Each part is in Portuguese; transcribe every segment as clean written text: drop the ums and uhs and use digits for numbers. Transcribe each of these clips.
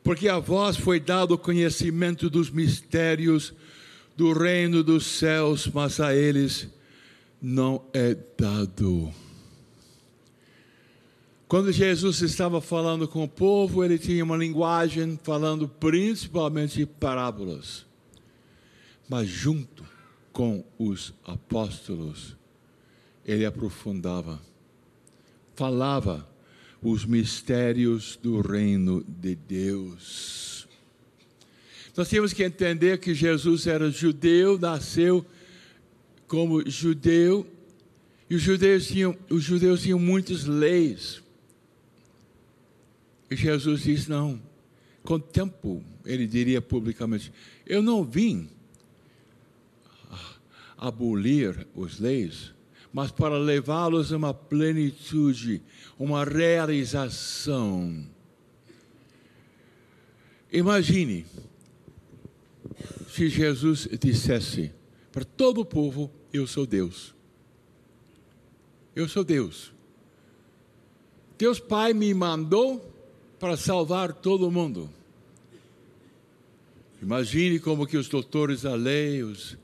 Porque a vós foi dado o conhecimento dos mistérios do reino dos céus, mas a eles não é dado. Quando Jesus estava falando com o povo, ele tinha uma linguagem falando principalmente parábolas. Mas junto com os apóstolos, ele aprofundava, falava os mistérios do reino de Deus. Nós temos que entender que Jesus era judeu, nasceu como judeu, e os judeus tinham muitas leis. E Jesus disse, não, com o tempo, ele diria publicamente, eu não vim abolir as leis, mas para levá-los a uma plenitude, uma realização. Imagine se Jesus dissesse para todo o povo, eu sou Deus. Eu sou Deus. Deus Pai me mandou para salvar todo mundo. Imagine como que os doutores da lei, os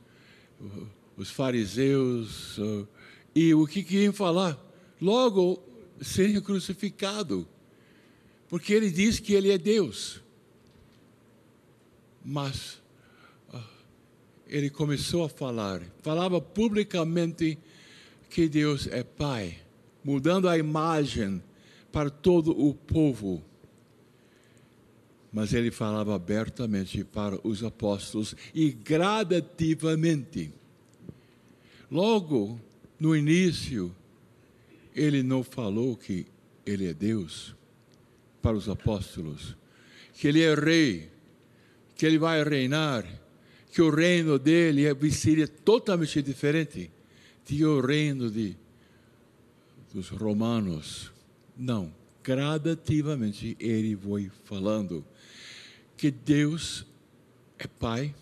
fariseus, e o que iam falar? Logo, seria crucificado, porque ele diz que ele é Deus. Mas ele começou a falava publicamente que Deus é Pai, mudando a imagem para todo o povo. Mas ele falava abertamente para os apóstolos e gradativamente. Logo, no início, ele não falou que ele é Deus para os apóstolos, que ele é rei, que ele vai reinar, que o reino dele seria totalmente diferente do reino dos romanos. Não, gradativamente ele foi falando que Deus é Pai,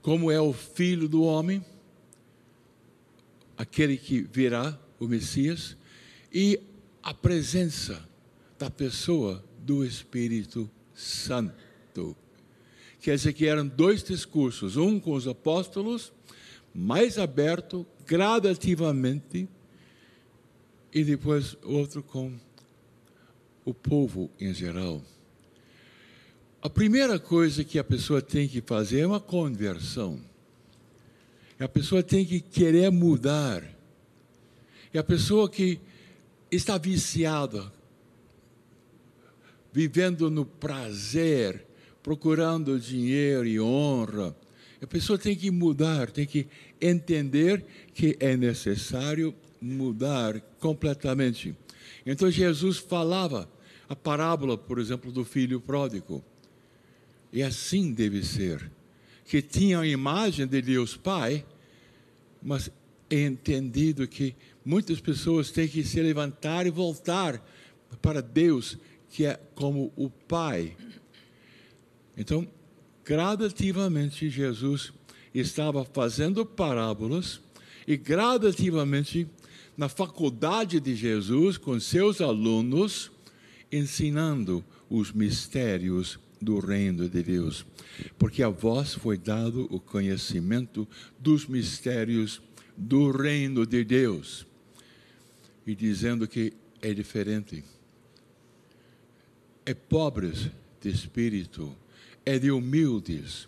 como é o Filho do homem, aquele que virá, o Messias, e a presença da pessoa do Espírito Santo. Quer dizer que eram dois discursos, um com os apóstolos, mais aberto, gradativamente, e depois outro com o povo em geral. A primeira coisa que a pessoa tem que fazer é uma conversão. A pessoa tem que querer mudar. E a pessoa que está viciada, vivendo no prazer, procurando dinheiro e honra, a pessoa tem que mudar, tem que entender que é necessário mudar completamente. Então Jesus falava a parábola, por exemplo, do filho pródigo. E assim deve ser, que tinha a imagem de Deus Pai, mas é entendido que muitas pessoas têm que se levantar e voltar para Deus, que é como o Pai. Então, gradativamente, Jesus estava fazendo parábolas e gradativamente, na faculdade de Jesus, com seus alunos, ensinando os mistérios do reino de Deus, porque a vós foi dado o conhecimento dos mistérios do reino de Deus, e dizendo que é diferente, é pobres de espírito, é de humildes,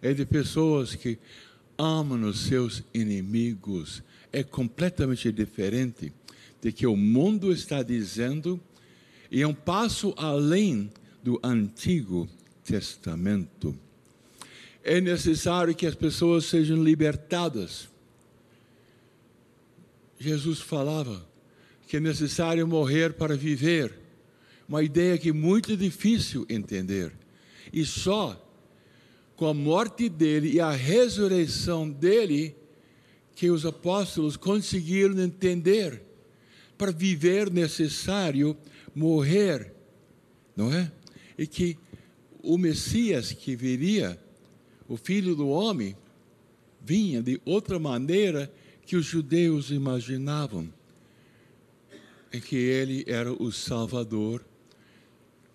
é de pessoas que amam os seus inimigos, é completamente diferente de que o mundo está dizendo, e é um passo além do Antigo Testamento. É necessário que as pessoas sejam libertadas. Jesus falava que é necessário morrer para viver. Uma ideia que é muito difícil entender. E só com a morte dele e a ressurreição dele que os apóstolos conseguiram entender. Para viver necessário morrer, não é? E que o Messias que viria, o Filho do Homem, vinha de outra maneira que os judeus imaginavam, e que ele era o Salvador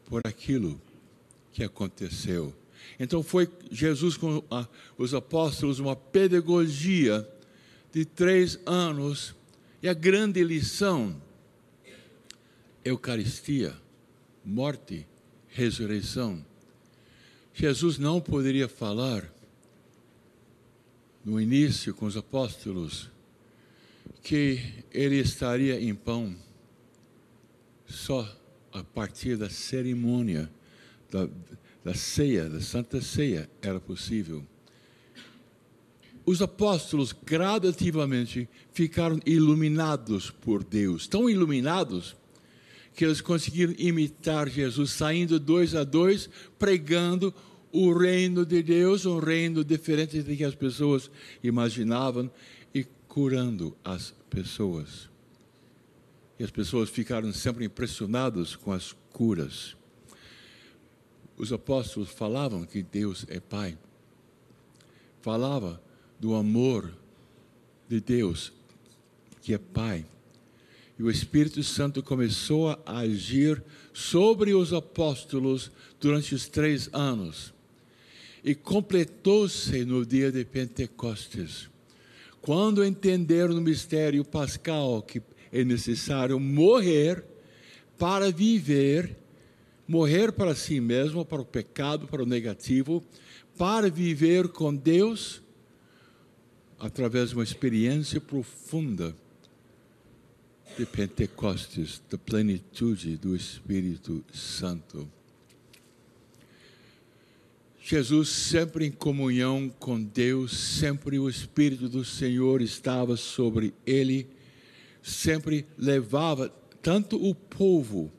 por aquilo que aconteceu. Então foi Jesus com os apóstolos, uma pedagogia de 3 anos, e a grande lição: Eucaristia, morte, ressurreição. Jesus não poderia falar no início com os apóstolos que ele estaria em pão só a partir da cerimônia da ceia, da Santa Ceia, era possível. Os apóstolos gradativamente ficaram iluminados por Deus, tão iluminados que eles conseguiram imitar Jesus, saindo 2 a 2, pregando o reino de Deus, um reino diferente do que as pessoas imaginavam, e curando as pessoas. E as pessoas ficaram sempre impressionadas com as curas. Os apóstolos falavam que Deus é Pai. Falava do amor de Deus, que é Pai. E o Espírito Santo começou a agir sobre os apóstolos durante os 3 anos. E completou-se no dia de Pentecostes, quando entenderam no mistério pascal que é necessário morrer para viver, morrer para si mesmo, para o pecado, para o negativo, para viver com Deus através de uma experiência profunda de Pentecostes, da plenitude do Espírito Santo. Jesus sempre em comunhão com Deus, sempre o Espírito do Senhor estava sobre ele, sempre levava tanto o povo,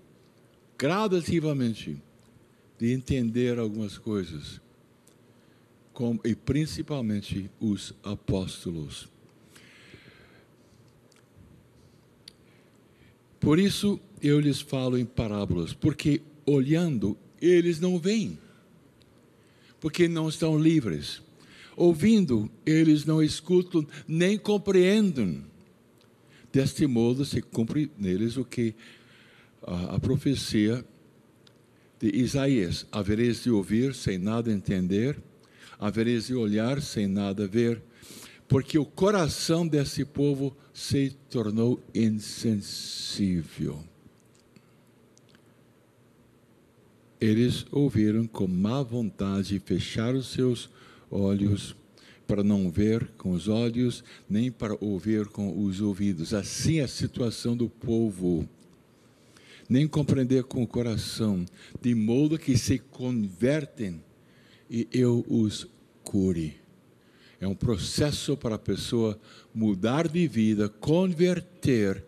gradativamente, de entender algumas coisas, e principalmente os apóstolos. Por isso eu lhes falo em parábolas, porque olhando eles não veem, porque não estão livres. Ouvindo, eles não escutam, nem compreendem. Deste modo se cumpre neles o que a profecia de Isaías: havereis de ouvir sem nada entender, havereis de olhar sem nada ver, porque o coração desse povo se tornou insensível. Eles ouviram com má vontade e fecharam seus olhos para não ver com os olhos, nem para ouvir com os ouvidos. Assim é a situação do povo. Nem compreender com o coração, de modo que se convertem e eu os cure. É um processo para a pessoa mudar de vida, converter,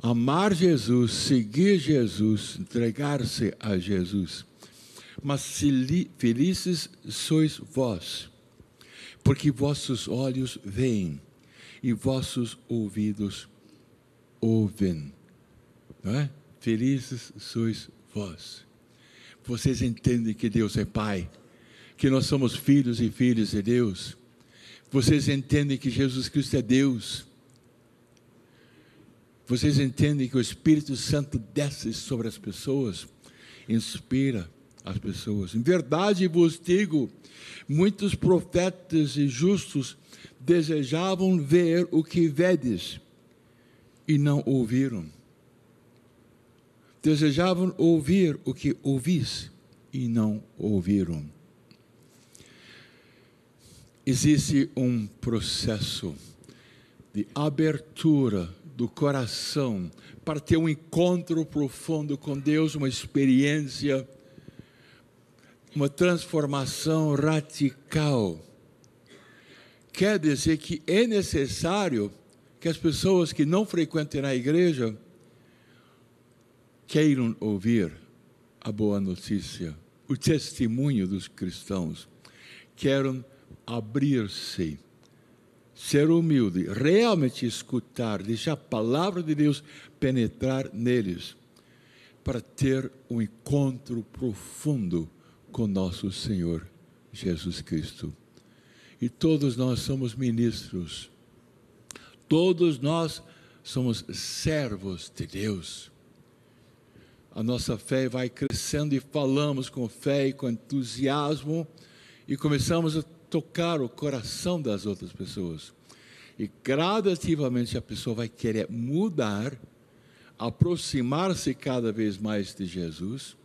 amar Jesus, seguir Jesus, entregar-se a Jesus. Mas felizes sois vós, porque vossos olhos veem e vossos ouvidos ouvem. Não é? Felizes sois vós. Vocês entendem que Deus é Pai, que nós somos filhos e filhas de Deus. Vocês entendem que Jesus Cristo é Deus. Vocês entendem que o Espírito Santo desce sobre as pessoas, inspira as pessoas. Em verdade vos digo, muitos profetas e justos desejavam ver o que vedes e não ouviram. Desejavam ouvir o que ouvis e não ouviram. Existe um processo de abertura do coração para ter um encontro profundo com Deus, uma experiência, uma transformação radical. Quer dizer que é necessário que as pessoas que não frequentam a igreja queiram ouvir a boa notícia, o testemunho dos cristãos, queiram abrir-se, ser humilde, realmente escutar, deixar a palavra de Deus penetrar neles, para ter um encontro profundo com nosso Senhor Jesus Cristo. E todos nós somos ministros, todos nós somos servos de Deus. a nossa fé vai crescendo e falamos com fé e com entusiasmo e começamos a tocar o coração das outras pessoas. E gradativamente a pessoa vai querer mudar, aproximar-se cada vez mais de Jesus,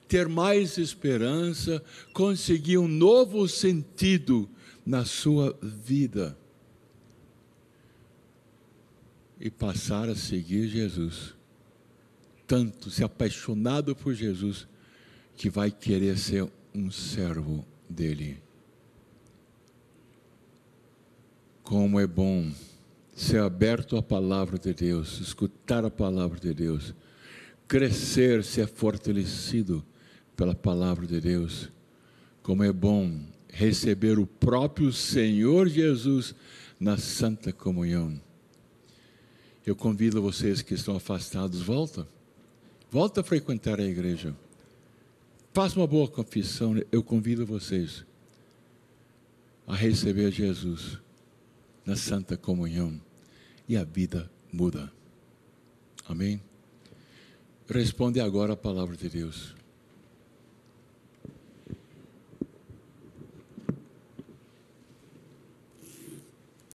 ter mais esperança, conseguir um novo sentido na sua vida e passar a seguir Jesus. Tanto se apaixonado por Jesus que vai querer ser um servo dele. Como é bom ser aberto à palavra de Deus, escutar a palavra de Deus, crescer, ser fortalecido pela palavra de Deus. Como é bom receber o próprio Senhor Jesus na Santa Comunhão. Eu convido vocês que estão afastados, volta a frequentar a igreja. Faça uma boa confissão. Eu convido vocês a receber Jesus na Santa Comunhão e a vida muda. Amém? Responde agora a palavra de Deus.